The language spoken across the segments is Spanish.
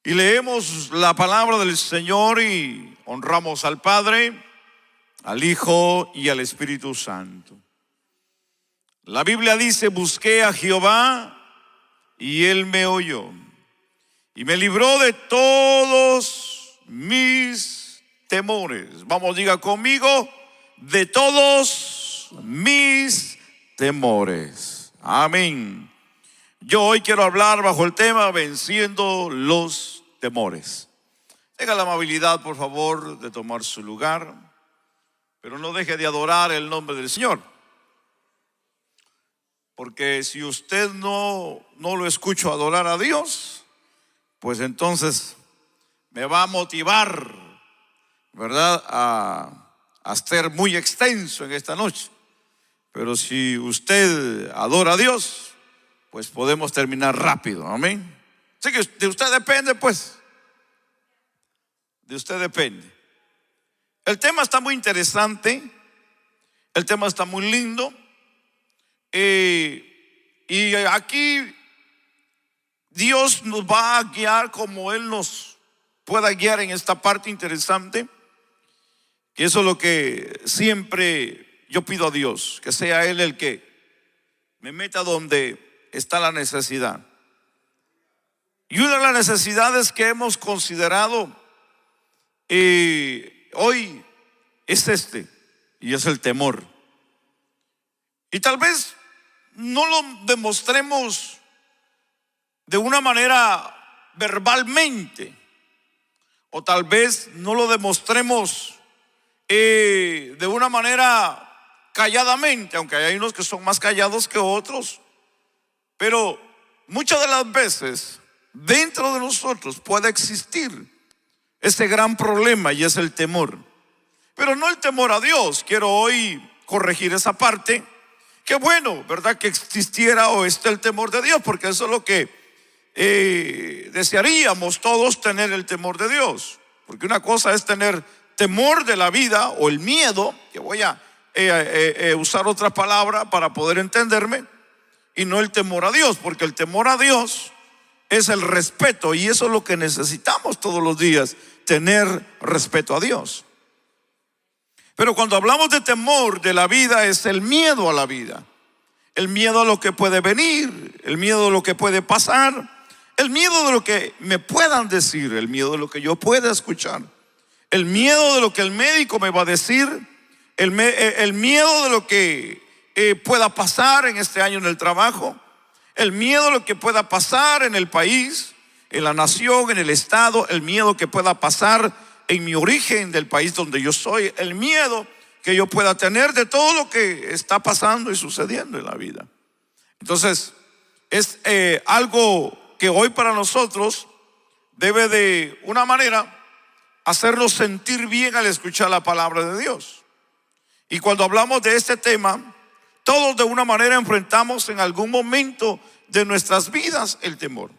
Y leemos la palabra del Señor y honramos al Padre, al Hijo y al Espíritu Santo. La Biblia dice: busqué a Jehová y Él me oyó y me libró de todos mis temores. Vamos, diga conmigo: de todos mis temores. Amén. Yo hoy quiero hablar bajo el tema venciendo los temores. Tenga la amabilidad, por favor, de tomar su lugar, pero no deje de adorar el nombre del Señor. Porque si usted no lo escucho adorar a Dios, pues entonces me va a motivar, ¿verdad?, a ser muy extenso en esta noche. Pero si usted adora a Dios, pues podemos terminar rápido. Amén. Así que de usted depende, pues. De usted depende. El tema está muy interesante. El tema está muy lindo. Y aquí Dios nos va a guiar como Él nos pueda guiar en esta parte interesante. Que eso es lo que siempre yo pido a Dios, que sea Él el que me meta donde está la necesidad. Y una de las necesidades que hemos considerado hoy es y es el temor. Y tal vez no lo demostremos de una manera verbalmente, o tal vez no lo demostremos de una manera calladamente, aunque hay unos que son más callados que otros. Pero muchas de las veces dentro de nosotros puede existir ese gran problema, y es el temor. Pero no el temor a Dios. Quiero hoy corregir esa parte. Qué bueno, ¿verdad?, que existiera o esté el temor de Dios, porque eso es lo que desearíamos todos, tener el temor de Dios. Porque una cosa es tener temor de la vida o el miedo, que voy a usar otra palabra para poder entenderme, y no el temor a Dios, porque el temor a Dios es el respeto, y eso es lo que necesitamos todos los días, tener respeto a Dios. Pero cuando hablamos de temor de la vida, es el miedo a la vida, el miedo a lo que puede venir, el miedo a lo que puede pasar, el miedo de lo que me puedan decir, el miedo de lo que yo pueda escuchar, el miedo de lo que el médico me va a decir, el miedo de lo que pueda pasar en este año en el trabajo, el miedo de lo que pueda pasar en el país, en la nación, en el estado, el miedo que pueda pasar en mi origen del país donde yo soy, el miedo que yo pueda tener de todo lo que está pasando y sucediendo en la vida. Entonces es algo que hoy para nosotros debe de una manera hacernos sentir bien al escuchar la palabra de Dios. Y cuando hablamos de este tema, todos de una manera enfrentamos en algún momento de nuestras vidas el temor.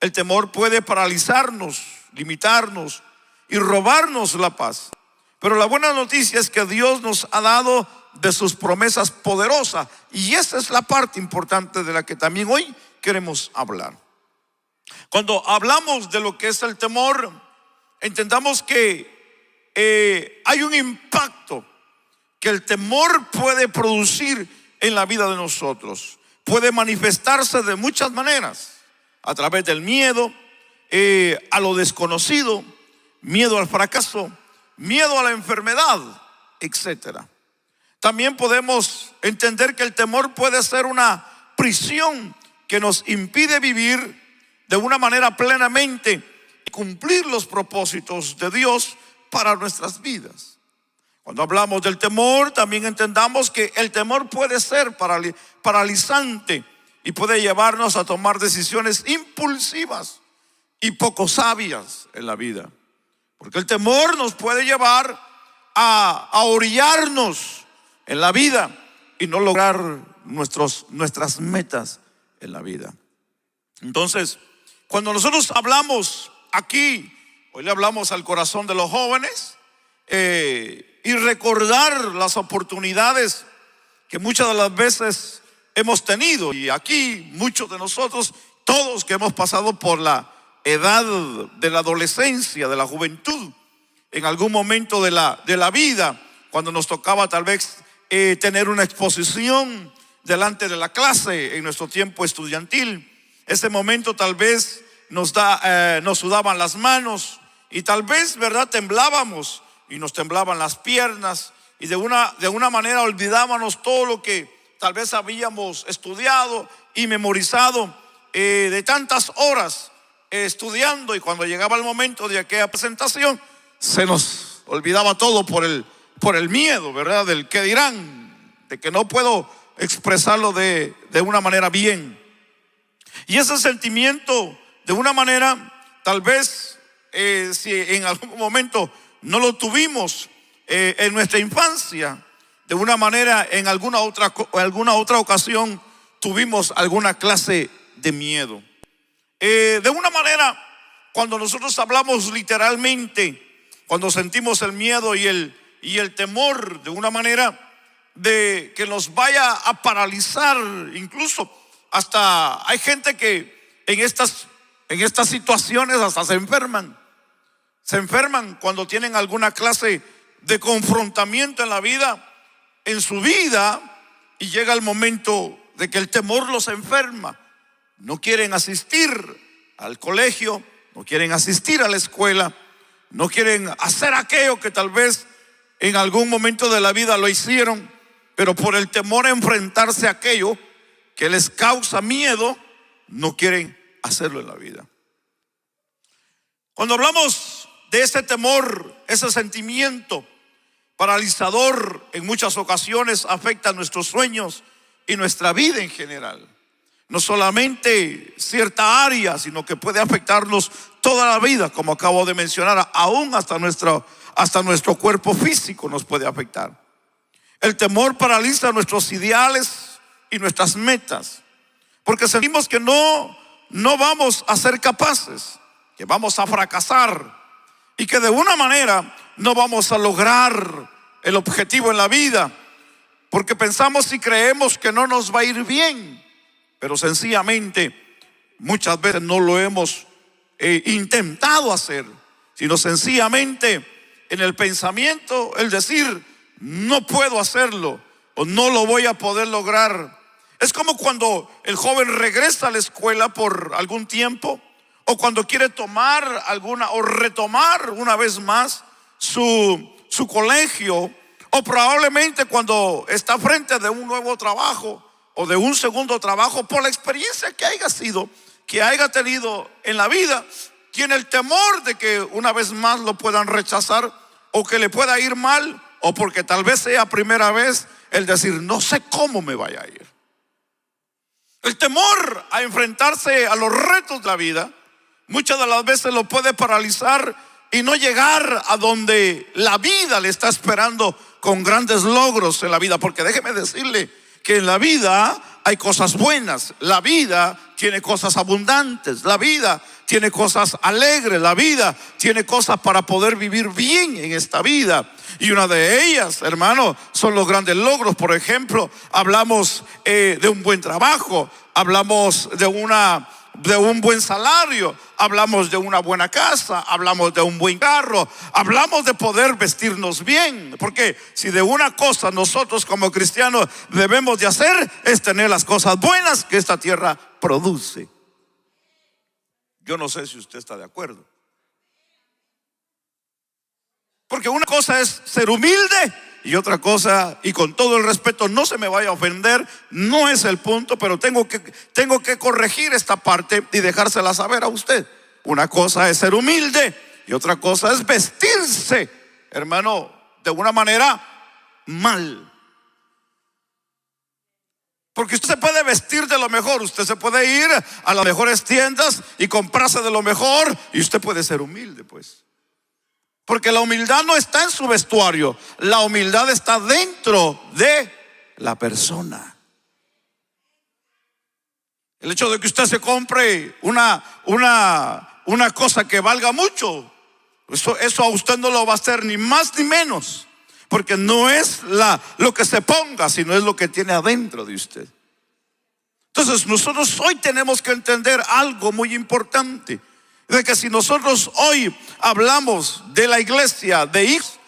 El temor puede paralizarnos, limitarnos y robarnos la paz. Pero la buena noticia es que Dios nos ha dado de sus promesas poderosas, y esa es la parte importante de la que también hoy queremos hablar. Cuando hablamos de lo que es el temor, entendamos que hay un impacto que el temor puede producir en la vida de nosotros. Puede manifestarse de muchas maneras: a través del miedo a lo desconocido, miedo al fracaso, miedo a la enfermedad, etcétera. También podemos entender que el temor puede ser una prisión que nos impide vivir de una manera plenamente y cumplir los propósitos de Dios para nuestras vidas. Cuando hablamos del temor, también entendamos que el temor puede ser paralizante y puede llevarnos a tomar decisiones impulsivas y poco sabias en la vida. Porque el temor nos puede llevar a orillarnos en la vida y no lograr nuestras metas en la vida. Entonces, cuando nosotros hablamos aquí, hoy le hablamos al corazón de los jóvenes, y recordar las oportunidades que muchas de las veces hemos tenido. Y aquí muchos de nosotros, todos que hemos pasado por la edad de la adolescencia, de la juventud, en algún momento de la vida, cuando nos tocaba tal vez tener una exposición delante de la clase en nuestro tiempo estudiantil. Ese momento tal vez nos sudaban las manos y tal vez, ¿verdad?, temblábamos y nos temblaban las piernas y de una manera olvidábamos todo lo que tal vez habíamos estudiado y memorizado de tantas horas estudiando, y cuando llegaba el momento de aquella presentación se nos olvidaba todo por el miedo, ¿verdad?, del qué dirán, de que no puedo expresarlo de una manera bien. Y ese sentimiento, de una manera, tal vez si en algún momento no lo tuvimos en nuestra infancia, de una manera en alguna otra ocasión tuvimos alguna clase de miedo. De una manera, cuando nosotros hablamos literalmente, cuando sentimos el miedo y el temor, de una manera de que nos vaya a paralizar, incluso hasta hay gente que en estas situaciones hasta se enferman cuando tienen alguna clase de confrontamiento en su vida, y llega el momento de que el temor los enferma. No quieren asistir al colegio, no quieren asistir a la escuela, no quieren hacer aquello que tal vez en algún momento de la vida lo hicieron, pero por el temor a enfrentarse a aquello que les causa miedo, no quieren hacerlo en la vida. Cuando hablamos de ese temor, ese sentimiento paralizador, en muchas ocasiones afecta nuestros sueños y nuestra vida en general. No solamente cierta área, sino que puede afectarnos toda la vida, como acabo de mencionar, aún hasta nuestro cuerpo físico nos puede afectar. El temor paraliza nuestros ideales y nuestras metas, porque sentimos que no vamos a ser capaces, que vamos a fracasar y que de una manera no vamos a lograr el objetivo en la vida, porque pensamos y creemos que no nos va a ir bien, pero sencillamente muchas veces no lo hemos intentado hacer, sino sencillamente en el pensamiento el decir no puedo hacerlo o no lo voy a poder lograr. Es como cuando el joven regresa a la escuela por algún tiempo, o cuando quiere tomar o retomar una vez más su colegio, o probablemente cuando está frente de un nuevo trabajo o de un segundo trabajo, por la experiencia que haya tenido en la vida, tiene el temor de que una vez más lo puedan rechazar o que le pueda ir mal, o porque tal vez sea primera vez, el decir no sé cómo me vaya a ir. El temor a enfrentarse a los retos de la vida muchas de las veces lo puede paralizar y no llegar a donde la vida le está esperando con grandes logros en la vida. Porque déjeme decirle que en la vida hay cosas buenas, la vida tiene cosas abundantes, la vida tiene cosas alegres, la vida tiene cosas para poder vivir bien en esta vida. Y una de ellas, hermano, son los grandes logros. Por ejemplo, hablamos de un buen trabajo, hablamos de un buen salario, hablamos de una buena casa, hablamos de un buen carro, hablamos de poder vestirnos bien. Porque si de una cosa nosotros como cristianos debemos de hacer, es tener las cosas buenas que esta tierra produce. Yo no sé si usted está de acuerdo. Porque una cosa es ser humilde y otra cosa, y con todo el respeto, no se me vaya a ofender, no es el punto, pero tengo que corregir esta parte y dejársela saber a usted. Una cosa es ser humilde y otra cosa es vestirse, hermano, de una manera mal. Porque usted se puede vestir de lo mejor, usted se puede ir a las mejores tiendas y comprarse de lo mejor, y usted puede ser humilde, pues. Porque la humildad no está en su vestuario, la humildad está dentro de la persona. El hecho de que usted se compre una cosa que valga mucho, eso a usted no lo va a hacer ni más ni menos, porque no es lo que se ponga, sino es lo que tiene adentro de usted. Entonces nosotros hoy tenemos que entender algo muy importante, De que si nosotros hoy hablamos de la iglesia, de hijos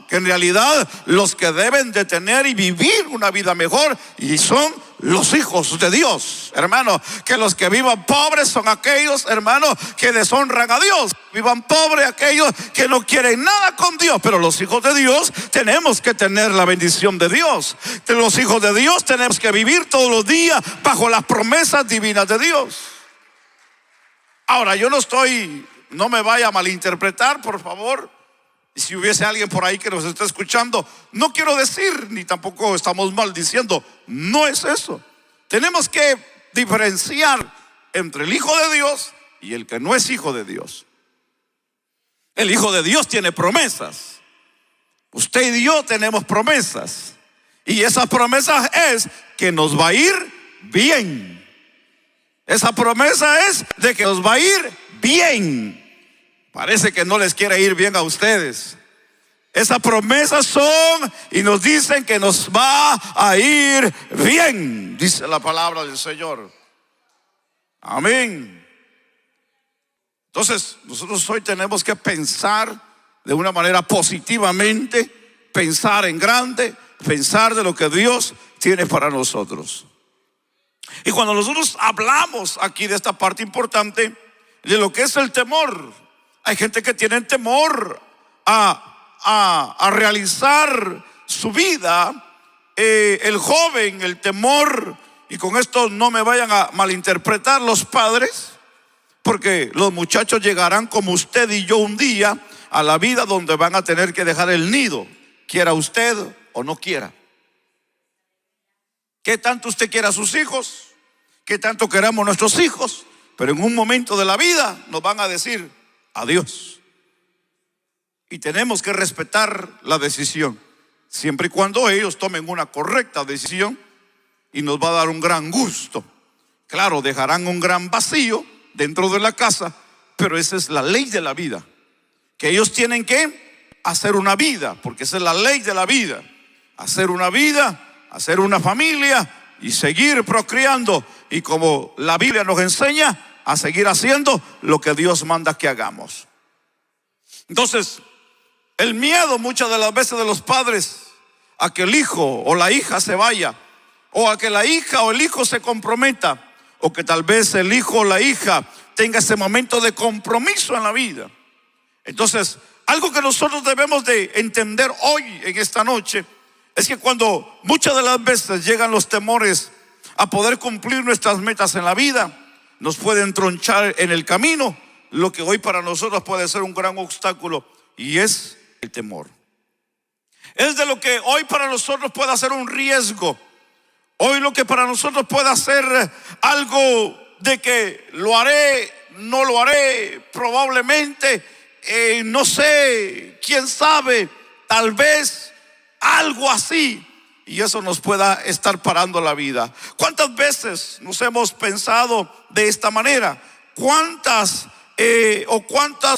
que en realidad los que deben de tener y vivir una vida mejor, y son los hijos de Dios, hermano, que los que vivan pobres son aquellos, hermano, que deshonran a Dios. Vivan pobres aquellos que no quieren nada con Dios, pero los hijos de Dios tenemos que tener la bendición de Dios. Los hijos de Dios tenemos que vivir todos los días bajo las promesas divinas de Dios. Ahora, no me vaya a malinterpretar, por favor. Y si hubiese alguien por ahí que nos esté escuchando, no quiero decir, ni tampoco estamos maldiciendo, no es eso. Tenemos que diferenciar entre el hijo de Dios y el que no es hijo de Dios. El hijo de Dios tiene promesas. Usted y yo tenemos promesas. Y esas promesas es que nos va a ir bien. Esa promesa es de que nos va a ir bien. Parece que no les quiere ir bien a ustedes. Esas promesas son y nos dicen que nos va a ir bien, dice la palabra del Señor. Amén. Entonces, nosotros hoy tenemos que pensar de una manera positivamente, pensar en grande, pensar de lo que Dios tiene para nosotros. Y cuando nosotros hablamos aquí de esta parte importante, de lo que es el temor, hay gente que tiene temor a realizar su vida. El joven, el temor, y con esto no me vayan a malinterpretar los padres, porque los muchachos llegarán como usted y yo un día a la vida donde van a tener que dejar el nido, quiera usted o no quiera. ¿Qué tanto usted quiere a sus hijos? ¿Qué tanto queramos nuestros hijos? Pero en un momento de la vida nos van a decir adiós. Y tenemos que respetar la decisión, siempre y cuando ellos tomen una correcta decisión, y nos va a dar un gran gusto. Claro, dejarán un gran vacío dentro de la casa, pero esa es la ley de la vida, que ellos tienen que hacer una vida, porque esa es la ley de la vida. Hacer una vida, hacer una familia y seguir procreando, y como la Biblia nos enseña, a seguir haciendo lo que Dios manda que hagamos. Entonces, el miedo muchas de las veces de los padres a que el hijo o la hija se vaya, o a que la hija o el hijo se comprometa, o que tal vez el hijo o la hija tenga ese momento de compromiso en la vida. Entonces, algo que nosotros debemos de entender hoy en esta noche es que cuando muchas de las veces llegan los temores a poder cumplir nuestras metas en la vida, nos pueden tronchar en el camino lo que hoy para nosotros puede ser un gran obstáculo, y es el temor. Es de lo que hoy para nosotros puede ser un riesgo. Hoy lo que para nosotros puede ser algo de que lo haré, no lo haré, probablemente, no sé, quién sabe, tal vez algo así. Y eso nos pueda estar parando la vida. ¿Cuántas veces nos hemos pensado de esta manera? ¿Cuántas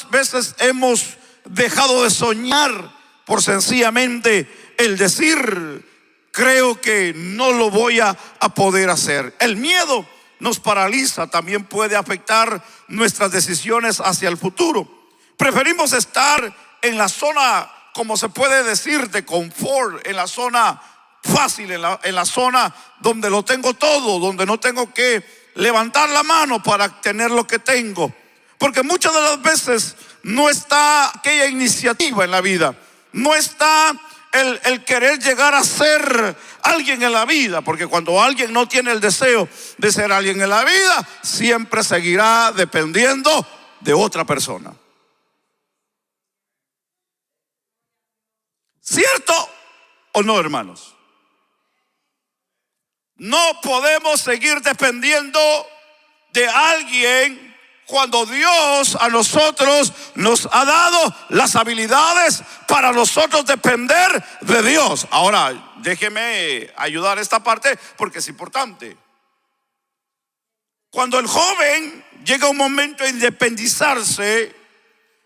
veces hemos dejado de soñar por sencillamente el decir, creo que no lo voy a poder hacer? El miedo nos paraliza, también puede afectar nuestras decisiones hacia el futuro. Preferimos estar en la zona, como se puede decir, de confort, en la zona fácil, en la zona donde lo tengo todo, donde no tengo que levantar la mano para tener lo que tengo. Porque muchas de las veces no está aquella iniciativa en la vida, no está el querer llegar a ser alguien en la vida, porque cuando alguien no tiene el deseo de ser alguien en la vida, siempre seguirá dependiendo de otra persona. ¿Cierto o no, hermanos? No podemos seguir dependiendo de alguien cuando Dios a nosotros nos ha dado las habilidades para nosotros depender de Dios. Ahora, déjeme ayudar a esta parte porque es importante. Cuando el joven llega un momento de independizarse,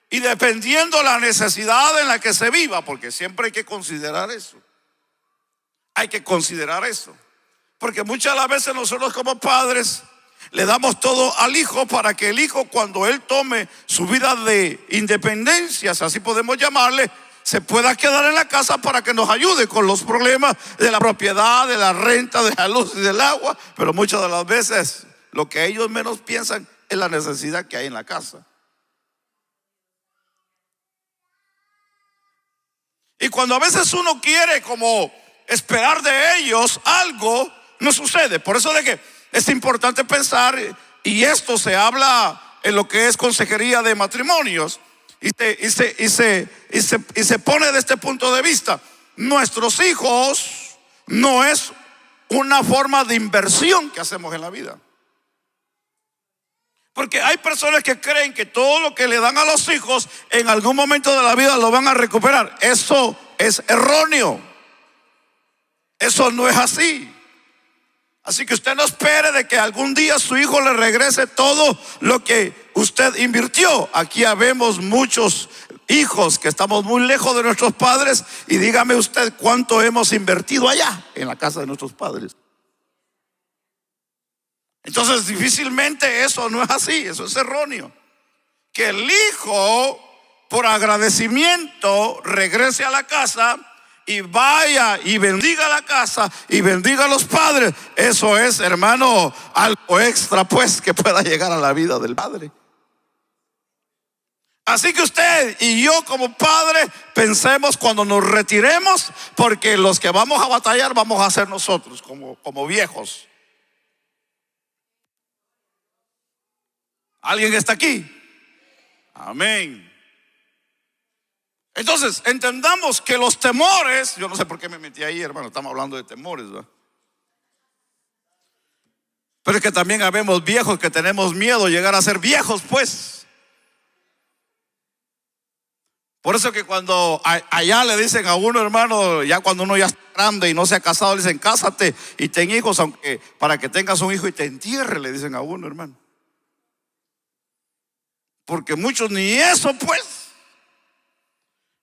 y dependiendo la necesidad en la que se viva, porque siempre hay que considerar eso. Hay que considerar eso. Porque muchas de las veces nosotros como padres le damos todo al hijo para que el hijo, cuando él tome su vida de independencia, si así podemos llamarle, se pueda quedar en la casa para que nos ayude con los problemas de la propiedad, de la renta, de la luz y del agua. Pero muchas de las veces lo que ellos menos piensan es la necesidad que hay en la casa. Y cuando a veces uno quiere como esperar de ellos algo, no sucede. Por eso de que es importante pensar, y esto se habla en lo que es consejería de matrimonios, y se pone de este punto de vista. Nuestros hijos no es una forma de inversión que hacemos en la vida. Porque hay personas que creen que todo lo que le dan a los hijos en algún momento de la vida lo van a recuperar. Eso es erróneo. Eso no es así. Así que usted no espere de que algún día su hijo le regrese todo lo que usted invirtió. Aquí habemos muchos hijos que estamos muy lejos de nuestros padres, y dígame usted cuánto hemos invertido allá en la casa de nuestros padres. Entonces difícilmente eso no es así, eso es erróneo. Que el hijo por agradecimiento regrese a la casa y vaya y bendiga la casa y bendiga a los padres. Eso es, hermano, algo extra pues que pueda llegar a la vida del padre. Así que usted y yo como padre pensemos cuando nos retiremos, porque los que vamos a batallar vamos a ser nosotros como viejos. ¿Alguien está aquí? Amén. Entonces, entendamos que los temores, yo no sé por qué me metí ahí, hermano, estamos hablando de temores, ¿verdad? Pero es que también habemos viejos que tenemos miedo de llegar a ser viejos, pues. Por eso que cuando allá le dicen a uno, hermano, ya cuando uno ya está grande y no se ha casado, le dicen, cásate y ten hijos, aunque para que tengas un hijo y te entierre, le dicen a uno, hermano. Porque muchos ni eso pues.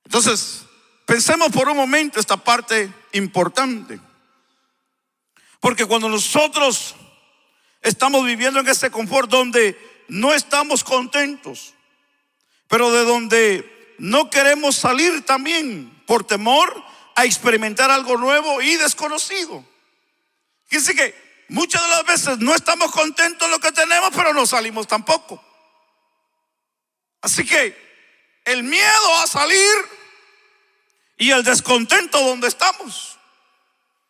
Entonces pensemos por un momento esta parte importante, porque cuando nosotros estamos viviendo en este confort donde no estamos contentos, pero de donde no queremos salir también por temor a experimentar algo nuevo y desconocido. Fíjense que muchas de las veces no estamos contentos en lo que tenemos, pero no salimos tampoco. Así que el miedo a salir y el descontento donde estamos.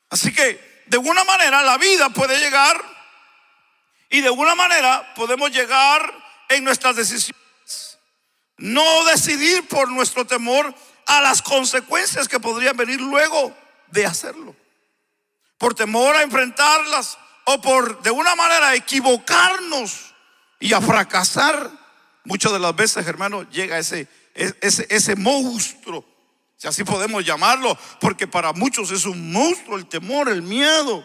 Así que de alguna manera la vida puede llegar, y de alguna manera podemos llegar en nuestras decisiones, no decidir por nuestro temor a las consecuencias que podrían venir luego de hacerlo, por temor a enfrentarlas, o por de una manera equivocarnos y a fracasar. Muchas de las veces, hermano, llega ese monstruo, si así podemos llamarlo, porque para muchos es un monstruo el temor, el miedo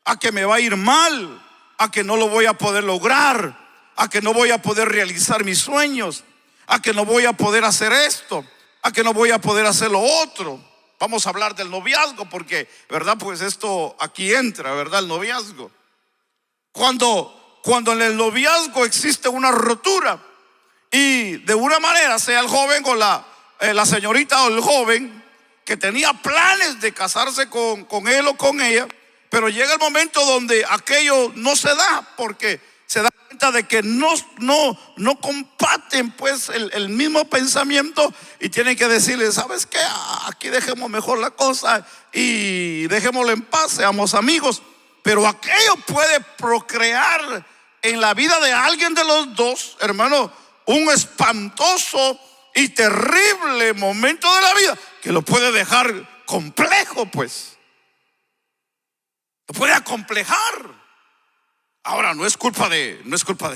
a que me va a ir mal, a que no lo voy a poder lograr, a que no voy a poder realizar mis sueños, a que no voy a poder hacer esto, a que no voy a poder hacer lo otro. Vamos a hablar del noviazgo porque, ¿verdad? Pues esto aquí entra, ¿verdad? El noviazgo. Cuando en el noviazgo existe una rotura y de una manera, sea el joven o la señorita o el joven que tenía planes de casarse con él o con ella, pero llega el momento donde aquello no se da, porque se da cuenta de que no comparten pues el mismo pensamiento, y tienen que decirle, ¿sabes qué? Aquí dejemos mejor la cosa y dejémoslo en paz, seamos amigos. Pero aquello puede procrear en la vida de alguien de los dos, hermano, un espantoso y terrible momento de la vida que lo puede dejar complejo, pues. Lo puede acomplejar. Ahora no es culpa de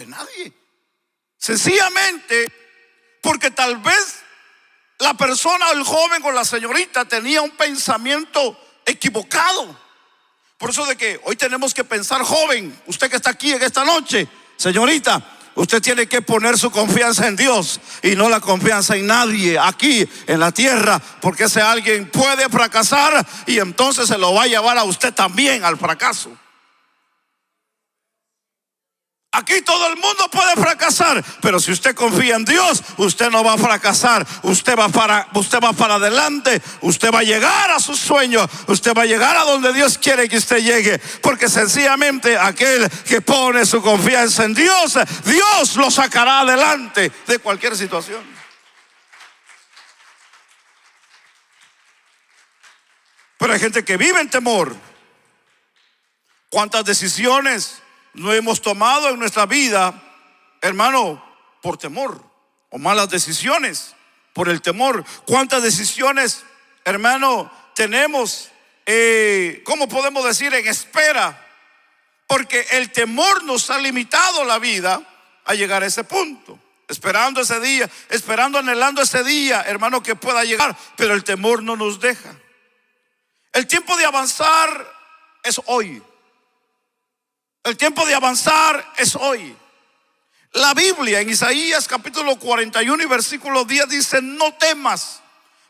nadie. Sencillamente porque tal vez la persona, el joven o la señorita tenía un pensamiento equivocado. Por eso de que hoy tenemos que pensar, joven, usted que está aquí en esta noche, señorita, usted tiene que poner su confianza en Dios y no la confianza en nadie aquí en la tierra, porque ese alguien puede fracasar y entonces se lo va a llevar a usted también al fracaso. Aquí todo el mundo puede fracasar, pero si usted confía en Dios, usted no va a fracasar. Usted va para adelante. Usted va a llegar a sus sueños. Usted va a llegar a donde Dios quiere que usted llegue. Porque sencillamente aquel que pone su confianza en Dios, Dios lo sacará adelante de cualquier situación. Pero hay gente que vive en temor. ¿Cuántas decisiones no hemos tomado en nuestra vida, hermano, por temor? O malas decisiones por el temor. ¿Cuántas decisiones, hermano, tenemos, cómo podemos decir, en espera? Porque el temor nos ha limitado la vida a llegar a ese punto. Esperando ese día, anhelando ese día, hermano, que pueda llegar. Pero el temor no nos deja. El tiempo de avanzar es hoy. El tiempo de avanzar es hoy. La Biblia en Isaías capítulo 41 y versículo 10 dice: no temas,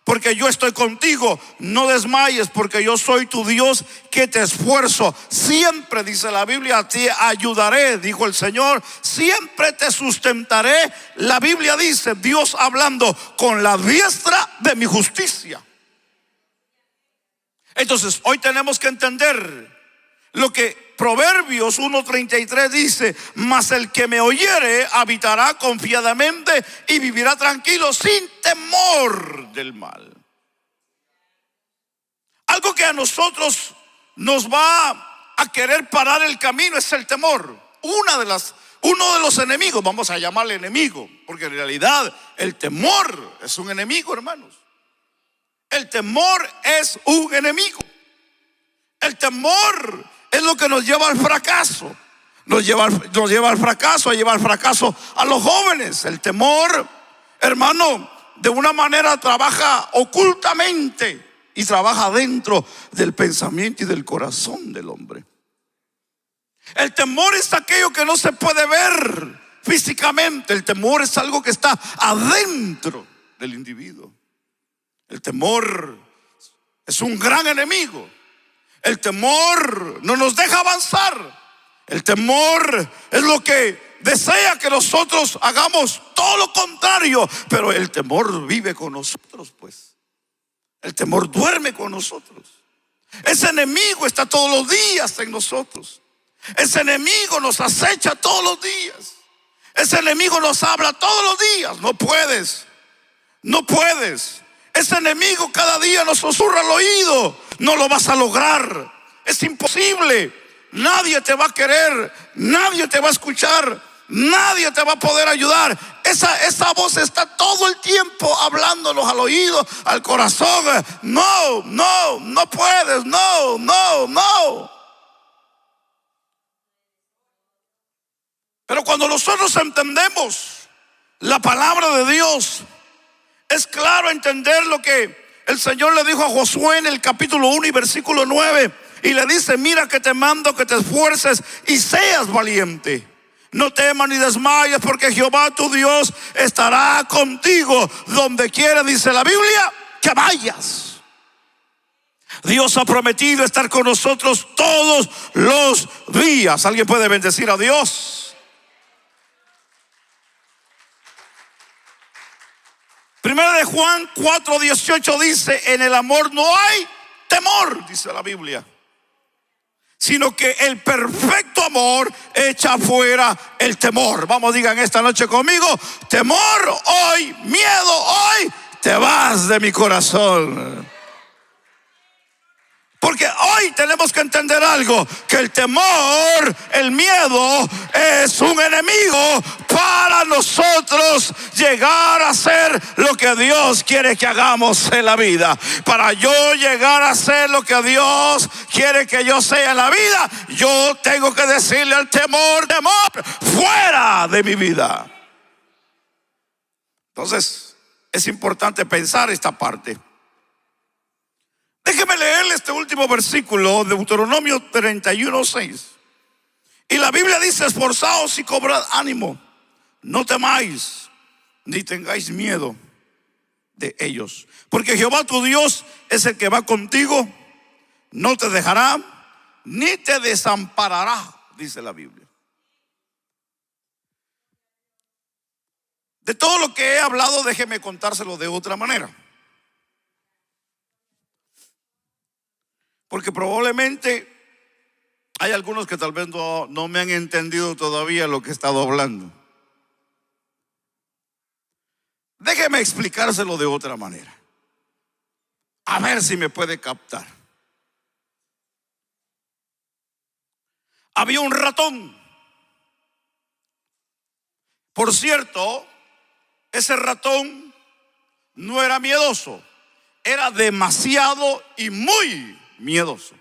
porque yo estoy contigo. No desmayes, porque yo soy tu Dios que te esfuerzo. Siempre, dice la Biblia, te ayudaré, dijo el Señor. Siempre te sustentaré. La Biblia dice, Dios hablando, con la diestra de mi justicia. Entonces hoy tenemos que entender lo que Proverbios 1:33 dice: mas el que me oyere habitará confiadamente y vivirá tranquilo sin temor del mal. Algo que a nosotros nos va a querer parar el camino es el temor. Uno de los enemigos, vamos a llamarle enemigo, porque en realidad el temor es un enemigo, hermanos. El temor es un enemigo. El temor es lo que nos lleva al fracaso. Nos lleva al fracaso, a los jóvenes. El temor, hermano, de una manera trabaja ocultamente y trabaja dentro del pensamiento y del corazón del hombre. El temor es aquello que no se puede ver físicamente. El temor es algo que está adentro del individuo. El temor es un gran enemigo. El temor no nos deja avanzar. El temor es lo que desea que nosotros hagamos todo lo contrario. Pero el temor vive con nosotros, pues. El temor duerme con nosotros. Ese enemigo está todos los días en nosotros. Ese enemigo nos acecha todos los días. Ese enemigo nos habla todos los días. No puedes. Ese enemigo cada día nos susurra al oído: no lo vas a lograr, es imposible, nadie te va a querer, nadie te va a escuchar, nadie te va a poder ayudar. Esa voz está todo el tiempo hablándonos al oído, al corazón: no puedes, no. Pero cuando nosotros entendemos la palabra de Dios, es claro entender lo que el Señor le dijo a Josué en el capítulo 1 y versículo 9. Y le dice: mira que te mando que te esfuerces y seas valiente. No temas ni desmayes, porque Jehová tu Dios estará contigo donde quiera, dice la Biblia, que vayas. Dios ha prometido estar con nosotros todos los días. ¿Alguien puede bendecir a Dios? Primera de Juan 4:18 dice: en el amor no hay temor, dice la Biblia, sino que el perfecto amor echa fuera el temor. Vamos, digan esta noche conmigo: temor hoy, miedo hoy, te vas de mi corazón. Porque hoy tenemos que entender algo: que el temor, el miedo, es un enemigo para nosotros llegar a ser lo que Dios quiere que hagamos en la vida. Para yo llegar a ser lo que Dios quiere que yo sea en la vida, yo tengo que decirle al temor: fuera de mi vida. Entonces es importante pensar esta parte. Déjeme leerle este último versículo de Deuteronomio 31:6. Y la Biblia dice: esforzaos y cobrad ánimo, no temáis ni tengáis miedo de ellos, porque Jehová tu Dios es el que va contigo, no te dejará ni te desamparará, dice la Biblia. De todo lo que he hablado, déjeme contárselo de otra manera. Porque probablemente hay algunos que tal vez no me han entendido todavía lo que he estado hablando. Déjeme explicárselo de otra manera. A ver si me puede captar. Había un ratón. Por cierto, ese ratón no era miedoso, era demasiado y muy miedoso.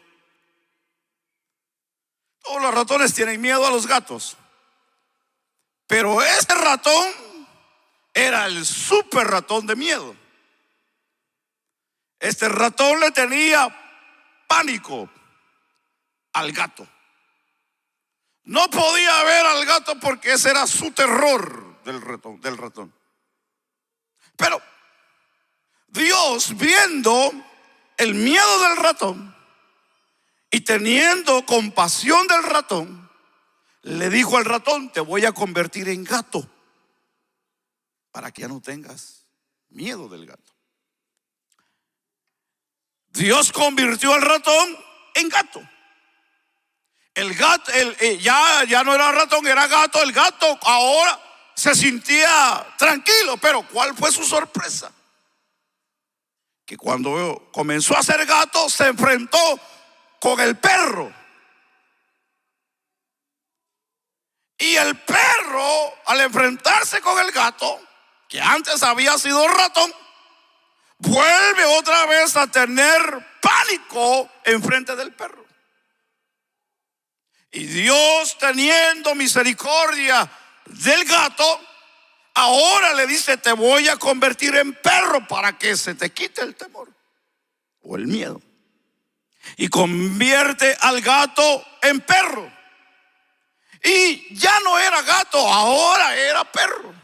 Todos los ratones tienen miedo a los gatos, pero ese ratón era el super ratón de miedo. Este ratón le tenía pánico al gato. No podía ver al gato porque ese era su terror del ratón. Pero Dios, viendo el miedo del ratón y teniendo compasión del ratón, le dijo al ratón: te voy a convertir en gato para que ya no tengas miedo del gato. Dios convirtió al ratón en gato. El gato ya no era ratón, era gato. El gato ahora se sentía tranquilo, pero ¿cuál fue su sorpresa? Que cuando comenzó a ser gato se enfrentó con el perro. Y el perro, al enfrentarse con el gato, que antes había sido ratón, vuelve otra vez a tener pánico enfrente del perro. Y Dios, teniendo misericordia del gato, ahora le dice: te voy a convertir en perro para que se te quite el temor o el miedo. Y convierte al gato en perro. Y ya no era gato, ahora era perro.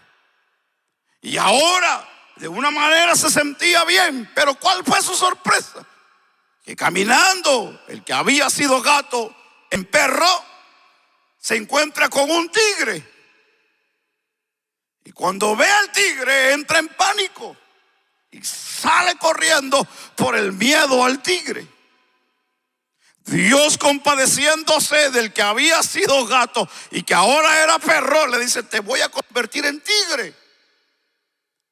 Y ahora de una manera se sentía bien. Pero ¿cuál fue su sorpresa? Que caminando el que había sido gato en perro se encuentra con un tigre. Y cuando ve al tigre entra en pánico y sale corriendo por el miedo al tigre. Dios, compadeciéndose del que había sido gato y que ahora era perro, le dice: te voy a convertir en tigre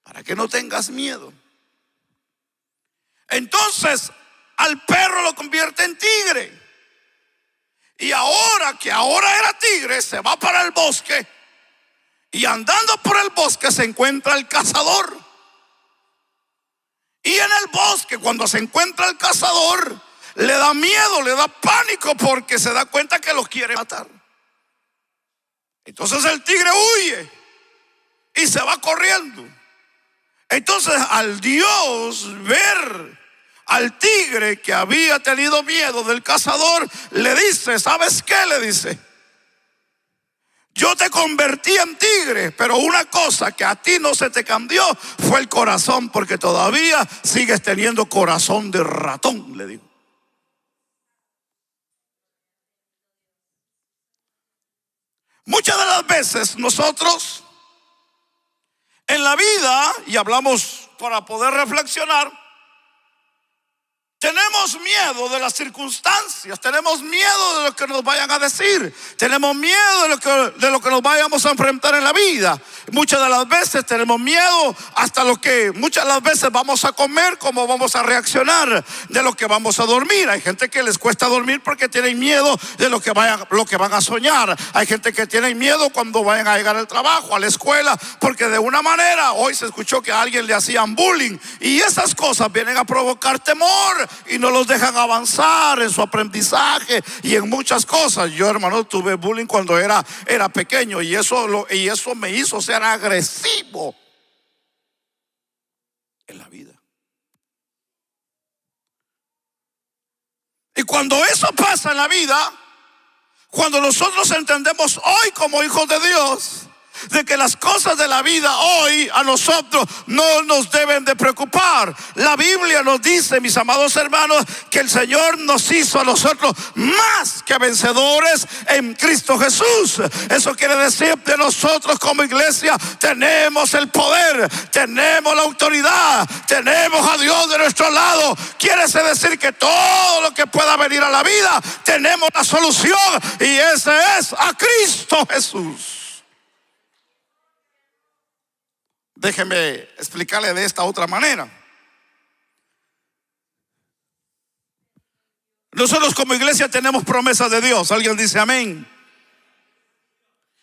para que no tengas miedo. Entonces al perro lo convierte en tigre. Y ahora que ahora era tigre, se va para el bosque. Y andando por el bosque se encuentra el cazador. Y en el bosque, cuando se encuentra el cazador, le da miedo, le da pánico, porque se da cuenta que lo quiere matar. Entonces el tigre huye y se va corriendo. Entonces, al Dios ver al tigre que había tenido miedo del cazador, le dice: ¿sabes qué? Le dice: yo te convertí en tigre, pero una cosa que a ti no se te cambió fue el corazón, porque todavía sigues teniendo corazón de ratón, le digo. Muchas de las veces nosotros en la vida, y hablamos para poder reflexionar, tenemos miedo de las circunstancias, tenemos miedo de lo que nos vayan a decir, tenemos miedo de lo que nos vayamos a enfrentar en la vida. Muchas de las veces tenemos miedo hasta lo que muchas de las veces vamos a comer, cómo vamos a reaccionar, de lo que vamos a dormir. Hay gente que les cuesta dormir porque tienen miedo de lo que van a soñar. Hay gente que tiene miedo cuando vayan a llegar al trabajo, a la escuela, porque de una manera hoy se escuchó que a alguien le hacían bullying, y esas cosas vienen a provocar temor y no los dejan avanzar en su aprendizaje y en muchas cosas. Yo, hermano, tuve bullying cuando era pequeño, y eso me hizo ser agresivo en la vida. Y cuando eso pasa en la vida, cuando nosotros entendemos hoy como hijos de Dios de que las cosas de la vida hoy a nosotros no nos deben de preocupar. La Biblia nos dice, mis amados hermanos, que el Señor nos hizo a nosotros más que vencedores en Cristo Jesús. Eso quiere decir que nosotros como iglesia tenemos el poder, tenemos la autoridad, tenemos a Dios de nuestro lado. Quiere decir que todo lo que pueda venir a la vida, tenemos la solución, y ese es a Cristo Jesús. Déjeme explicarle de esta otra manera. Nosotros como iglesia tenemos promesas de Dios. Alguien dice amén.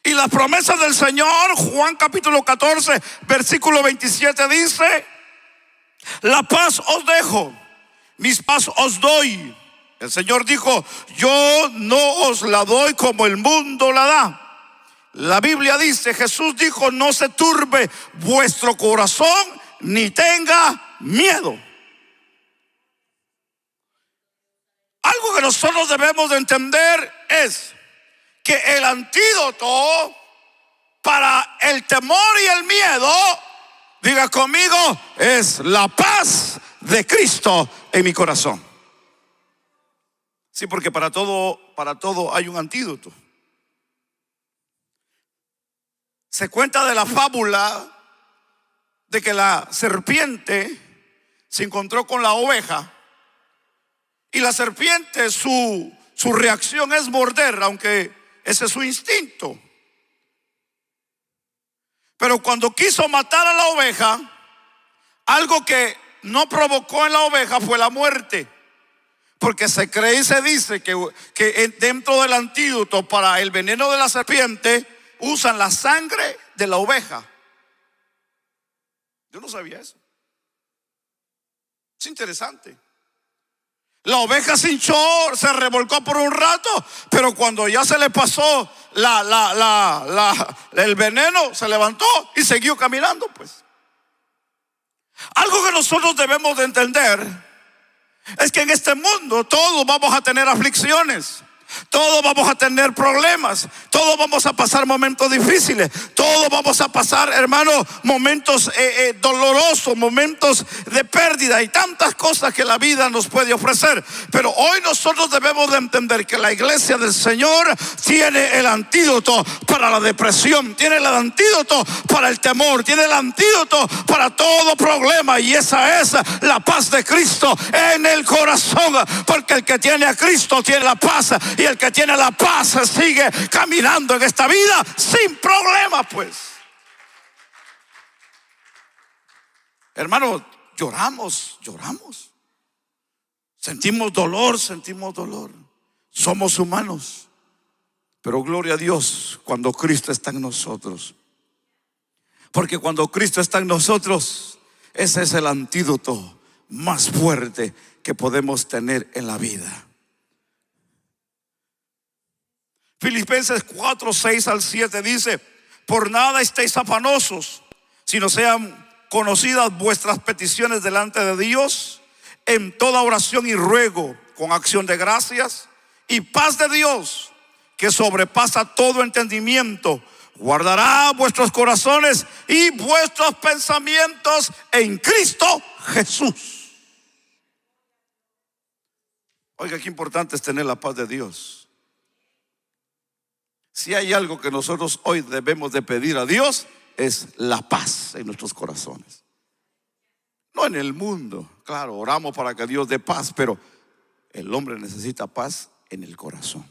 Y las promesas del Señor, Juan capítulo 14, versículo 27 dice: la paz os dejo, mis paz os doy. El Señor dijo: yo no os la doy como el mundo la da. La Biblia dice, Jesús dijo: no se turbe vuestro corazón ni tenga miedo. Algo que nosotros debemos de entender es que el antídoto para el temor y el miedo, diga conmigo, es la paz de Cristo en mi corazón. Sí, porque para todo hay un antídoto. Se cuenta de la fábula de que la serpiente se encontró con la oveja, y la serpiente su reacción es morder, aunque ese es su instinto. Pero cuando quiso matar a la oveja, algo que no provocó en la oveja fue la muerte. Porque se cree y se dice que dentro del antídoto para el veneno de la serpiente usan la sangre de la oveja. Yo no sabía eso. Es interesante. La oveja se hinchó, se revolcó por un rato, pero cuando ya se le pasó el veneno, se levantó y siguió caminando, pues. Algo que nosotros debemos de entender es que en este mundo todos vamos a tener aflicciones, todos vamos a tener problemas, todos vamos a pasar momentos difíciles, todos vamos a pasar, hermano, momentos dolorosos, momentos de pérdida y tantas cosas que la vida nos puede ofrecer. Pero hoy nosotros debemos de entender que la iglesia del Señor tiene el antídoto para la depresión, tiene el antídoto para el temor, tiene el antídoto para todo problema, y esa es la paz de Cristo en el corazón. Porque el que tiene a Cristo tiene la paz, y el que tiene la paz sigue caminando en esta vida sin problema, pues. Hermano, lloramos. Sentimos dolor. Somos humanos. Pero gloria a Dios cuando Cristo está en nosotros. Porque cuando Cristo está en nosotros, ese es el antídoto más fuerte que podemos tener en la vida. Filipenses 4, 6 al 7 dice: por nada estéis afanosos, sino sean conocidas vuestras peticiones delante de Dios en toda oración y ruego con acción de gracias, y paz de Dios, que sobrepasa todo entendimiento, guardará vuestros corazones y vuestros pensamientos en Cristo Jesús. Oiga, qué importante es tener la paz de Dios. Si hay algo que nosotros hoy debemos de pedir a Dios, es la paz en nuestros corazones. No en el mundo. Claro, oramos para que Dios dé paz, pero el hombre necesita paz en el corazón.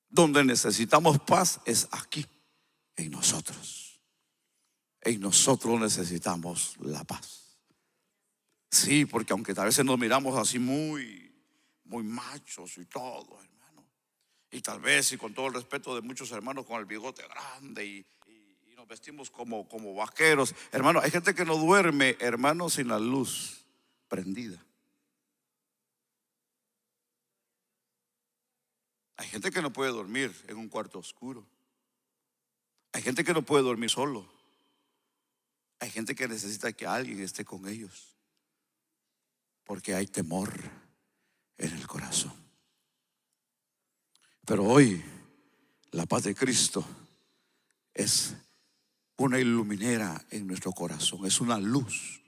Donde necesitamos paz es aquí, en nosotros. En nosotros necesitamos la paz. Sí, porque aunque a veces nos miramos así muy machos y todo, y tal vez, y con todo el respeto de muchos hermanos con el bigote grande y nos vestimos como vaqueros, hermano, hay gente que no duerme, hermano, sin la luz prendida. Hay gente que no puede dormir en un cuarto oscuro. Hay gente que no puede dormir solo. Hay gente que necesita que alguien esté con ellos, porque hay temor en el corazón. Pero hoy la paz de Cristo es una iluminera en nuestro corazón, es una luz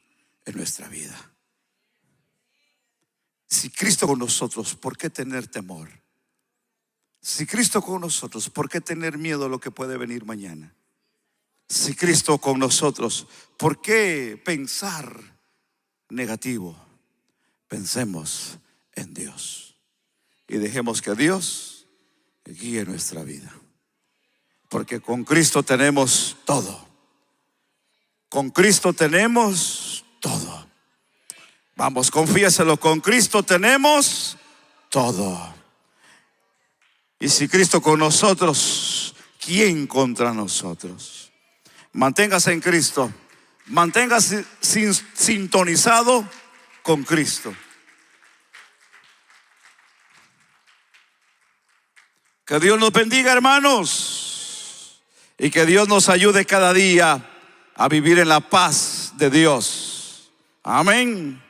en nuestra vida. Si Cristo con nosotros, ¿por qué tener temor? Si Cristo con nosotros, ¿por qué tener miedo a lo que puede venir mañana? Si Cristo con nosotros, ¿por qué pensar negativo? Pensemos en Dios y dejemos que Dios guíe nuestra vida, porque con Cristo tenemos todo. Con Cristo tenemos todo. Vamos, confiéselo, con Cristo tenemos todo. Y si Cristo con nosotros, ¿quién contra nosotros? Manténgase en Cristo, manténgase sintonizado con Cristo. Que Dios nos bendiga, hermanos, y que Dios nos ayude cada día a vivir en la paz de Dios. Amén.